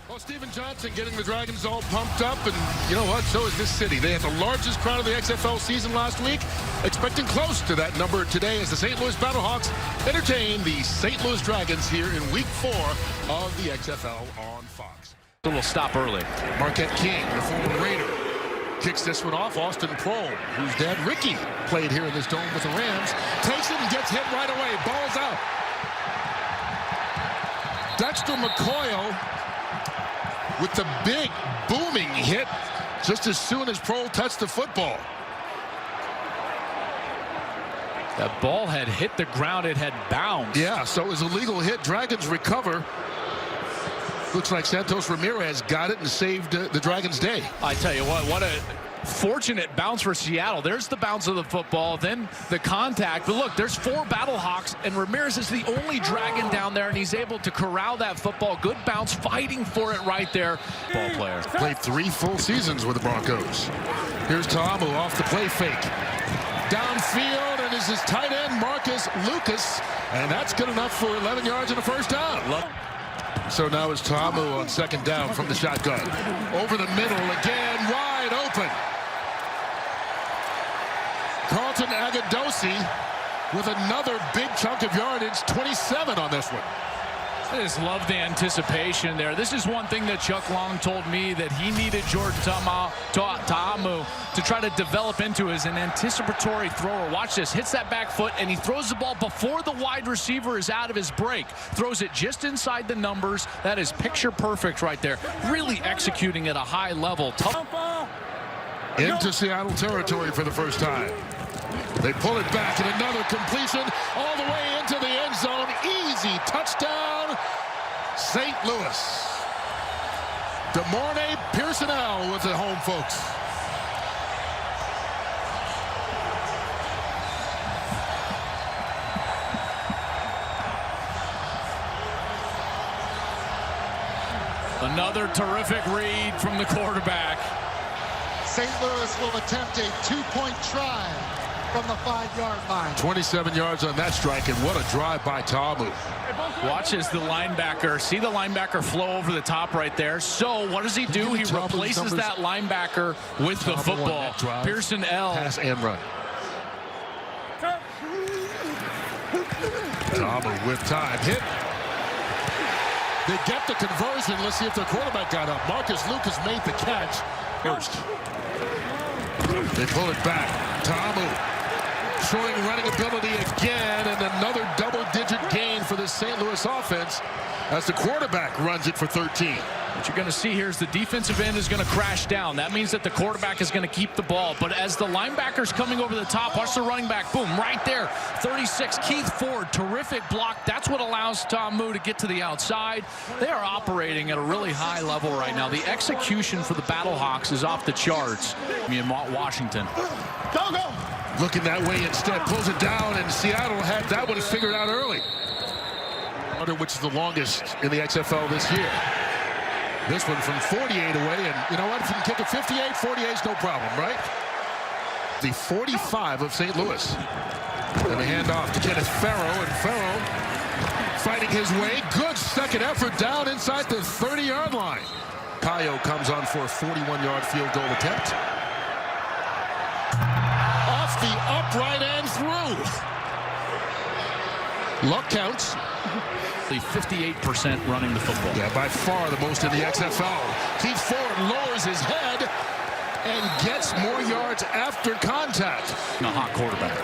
Well, Steven Johnson getting the Dragons all pumped up, and you know what? So is this city. They had the largest crowd of the XFL season last week, expecting close to that number today as the St. Louis Battlehawks entertain the St. Louis Dragons here in Week 4 of the XFL on Fox. A little stop early. Marquette King, the former Raider, kicks this one off. Austin Prohl, whose dad Ricky played here in this dome with the Rams, takes it and gets hit right away. Ball's out. Dexter McCoyle with the big booming hit just as soon as Prohl touched the football. That ball had hit the ground. It had bounced. Yeah, so it was a legal hit. Dragons recover. Looks like Santos Ramirez got it and saved the Dragons' day. I tell you what a fortunate bounce for Seattle. There's the bounce of the football, then the contact. But look, there's 4 Battlehawks, and Ramirez is the only Dragon down there, and he's able to corral that football. Good bounce, fighting for it right there. Ball player. Played 3 full seasons with the Broncos. Here's Ta'amu off the play fake. Downfield, and is his tight end, Marcus Lucas. And that's good enough for 11 yards and a first down. So now it's Ta'amu on second down from the shotgun. Over the middle again, wide open. Carlton Agadosi with another big chunk of yardage, 27 on this one. I just love the anticipation there. This is one thing that Chuck Long told me that he needed Jordan Ta'amu to try to develop into as an anticipatory thrower. Watch this. Hits that back foot, and he throws the ball before the wide receiver is out of his break. Throws it just inside the numbers. That is picture perfect right there. Really executing at a high level. Into Seattle territory for the first time. They pull it back, and another completion all the way into the end zone. Easy touchdown, St. Louis. DeMornay Pearsonell with the home folks. Another terrific read from the quarterback. St. Louis will attempt a 2-point try from the 5-yard line. 27 yards on that strike, and what a drive by Ta'amu. Watch as the linebacker, see the linebacker flow over the top right there. So what does he do? He replaces that linebacker with the football. Pearsonell. Pass and run. Ta'amu with time. Hit. They get the conversion. Let's see if their quarterback got up. Marcus Lucas made the catch first. They pull it back. Ta'amu showing running ability again, and another double-digit gain for the St. Louis offense as the quarterback runs it for 13. What you're going to see here is the defensive end is going to crash down. That means that the quarterback is going to keep the ball. But as the linebacker's coming over the top, watch the running back. Boom, right there. 36, Keith Ford, terrific block. That's what allows Ta'amu to get to the outside. They are operating at a really high level right now. The execution for the Battlehawks is off the charts. In Washington. Go, go! Looking that way instead, pulls it down, and Seattle had that one figured out early. Which is the longest in the XFL this year. This one from 48 away, and you know what? If you can kick it 58, 48 is no problem, right? The 45 of St. Louis. And the handoff to Kenneth Farrow, and Farrow fighting his way. Good second effort down inside the 30-yard line. Cayo comes on for a 41-yard field goal attempt. Off the upright and through. Luck counts. 58% running the football. Yeah, by far the most in the XFL. Keith Ford lowers his head and gets more yards after contact. A hot quarterback.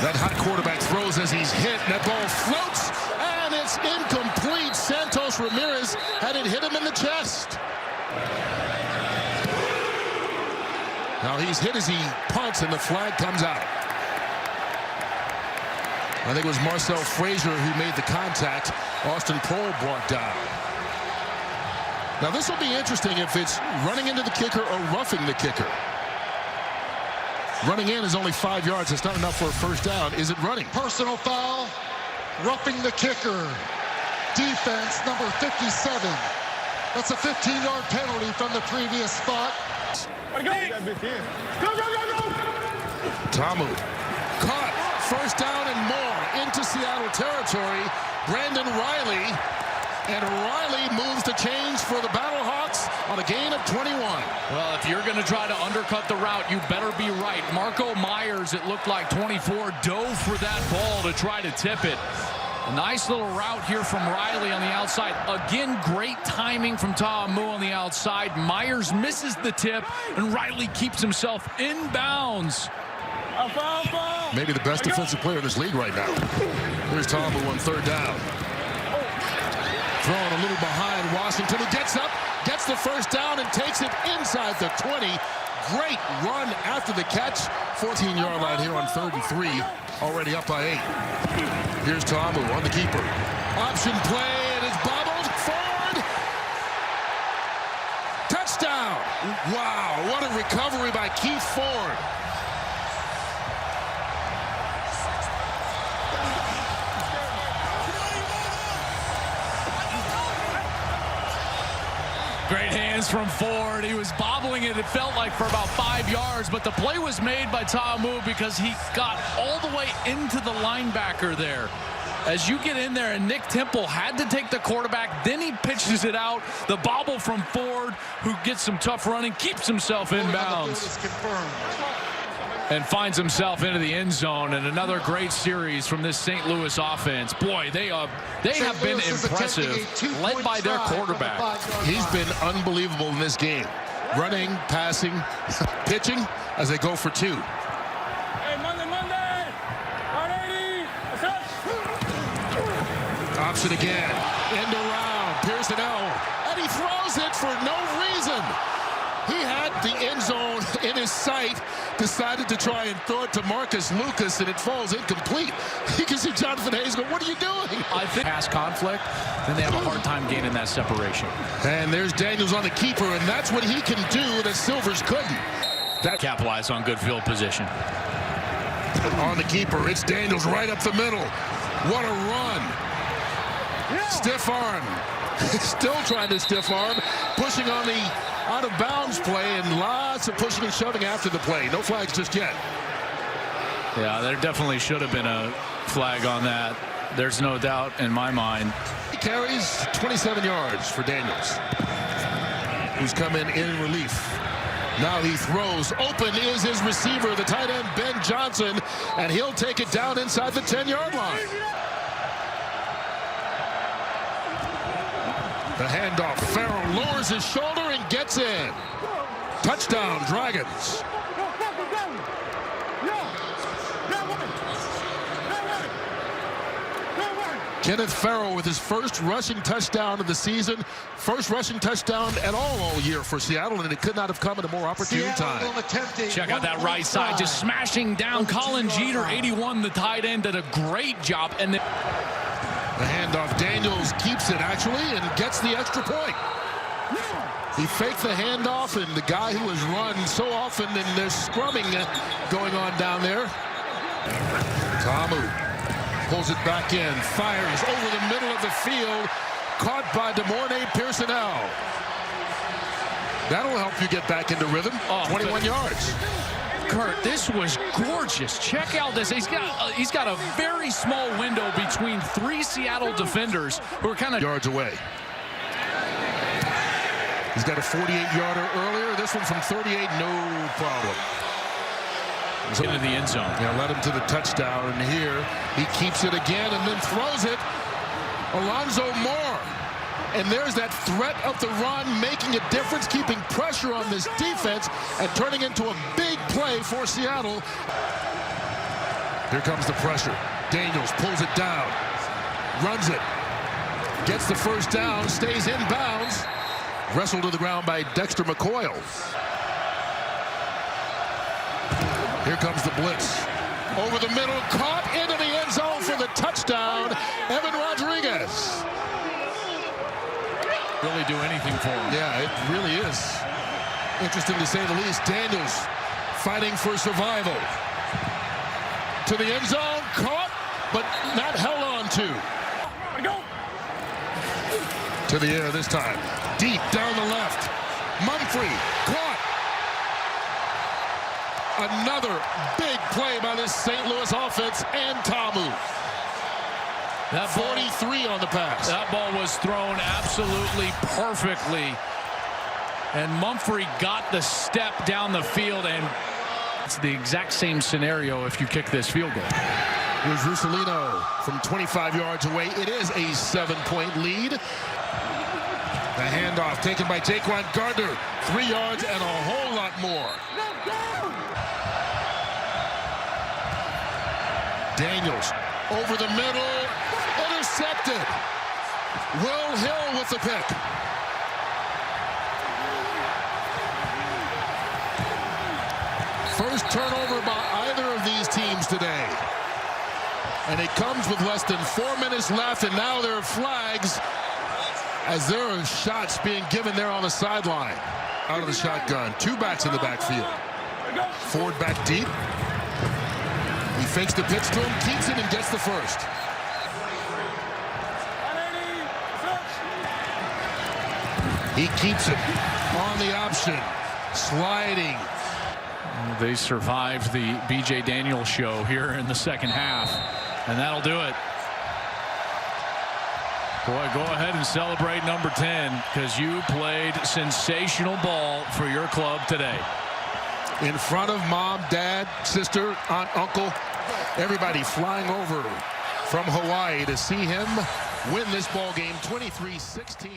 That hot quarterback throws as he's hit, and that ball floats, and it's incomplete. Santos Ramirez had it hit him in the chest. Now he's hit as he punts, and the flag comes out. I think it was Marcel Frazier who made the contact. Austin Prohl brought down. Now this will be interesting if it's running into the kicker or roughing the kicker. Running in is only 5 yards. It's not enough for a first down. Is it running? Personal foul, roughing the kicker. Defense number 57. That's a 15-yard penalty from the previous spot. Go, go, go, go! Ta'amu caught. First down and more into Seattle territory. Brandon Riley And Riley moves the chains for the Battlehawks on a gain of 21. Well, if you're going to try to undercut the route, you better be right. Marco Myers, it looked like 24, dove for that ball to try to tip it. A nice little route here from Riley on the outside. Again, great timing from Ta'amu on the outside. Myers misses the tip, and Riley keeps himself in bounds. Maybe the best defensive player in this league right now. Here's Ta'amu on third down. Throwing a little behind Washington, who gets up, gets the first down, and takes it inside the 20. Great run after the catch. 14-yard line here on 3rd and 3. Already up by 8. Here's Ta'amu on the keeper. Option play, and it's bobbled forward. Touchdown! Wow, what a recovery by Keith Ford. Great hands from Ford. He was bobbling it, it felt like, for about 5 yards, but the play was made by Ta'amu because he got all the way into the linebacker there. As you get in there, and Nick Temple had to take the quarterback, then he pitches it out. The bobble from Ford, who gets some tough running, keeps himself in bounds, and finds himself into the end zone. And another great series from this St. Louis offense. Boy, they have been impressive, led by their quarterback. He's been unbelievable in this game. Running, passing, pitching as they go for 2. Hey, Monday. 180. What's up? Option again. End around. Pearson L. And he throws it for no reason. He had the end zone in his sight, decided to try and throw it to Marcus Lucas, and it falls incomplete. You can see Jonathan Hayes go, what are you doing? I think past conflict, then they have a hard time gaining that separation. And there's Daniels on the keeper, and that's what he can do that Silvers couldn't. That Capitalize on good field position. On the keeper, it's Daniels right up the middle. What a run. Stiff arm. Still trying to stiff arm, pushing on the out-of-bounds play, and lots of pushing and shoving after the play. No flags just yet. Yeah, there definitely should have been a flag on that. There's no doubt in my mind. He carries 27 yards for Daniels, who's come in relief. Now he throws. Open is his receiver, the tight end, Ben Johnson, and he'll take it down inside the 10-yard line. The handoff. Farrell lowers his shoulder and gets in. Touchdown, Dragons. Kenneth Farrell with his first rushing touchdown of the season. First rushing touchdown at all year for Seattle, and it could not have come at a more opportune time. Check out that right side, just smashing down Colin Jeter, 81, the tight end, did a great job. And the handoff, Daniels keeps it actually and gets the extra point. He faked the handoff, and the guy who has run so often, and there's scrumming going on down there. Ta'amu pulls it back in, fires over the middle of the field, caught by DeMornay Pearsonell. That'll help you get back into rhythm. 21 yards. Kurt, this was gorgeous. Check out this. He's got a very small window between 3 Seattle defenders who are kind of yards away. He's got a 48-yarder earlier. This one from 38, no problem. Into the end zone. Yeah, led him to the touchdown, and here he keeps it again and then throws it. Alonzo Moore. And there's that threat of the run making a difference, keeping pressure on this defense and turning into a big play for Seattle. Here comes the pressure. Daniels pulls it down, runs it, gets the first down, stays in bounds. Wrestled to the ground by Dexter McCoyle. Here comes the blitz. Over the middle, caught into the end zone for the touchdown. Evan Rodriguez. Really do anything for him. Yeah, it really is. Interesting to say the least. Daniels fighting for survival. To the end zone, caught, but not held on to. To the air this time. Deep down the left. Mumphrey caught. Another big play by this St. Louis offense and Ta'amu. That ball, 43 on the pass. that ball was thrown absolutely perfectly. And Mumphrey got the step down the field, and it's the exact same scenario if you kick this field goal. Here's Russolino from 25 yards away. It is a 7-point lead. The handoff taken by Jaquan Gardner. 3 yards and a whole lot more. Daniels over the middle. Intercepted. Will Hill with the pick. First turnover by either of these teams today. And it comes with less than 4 minutes left, and now there are flags as there are shots being given there on the sideline. Out of the shotgun. 2 backs in the backfield. Ford back deep. He fakes the pitch to him, keeps it, and gets the first. He keeps it on the option. Sliding. They survived the B.J. Daniels show here in the second half, and that'll do it. Boy, go ahead and celebrate number 10, because you played sensational ball for your club today. In front of mom, dad, sister, aunt, uncle, everybody flying over from Hawaii to see him win this ball game 23-16.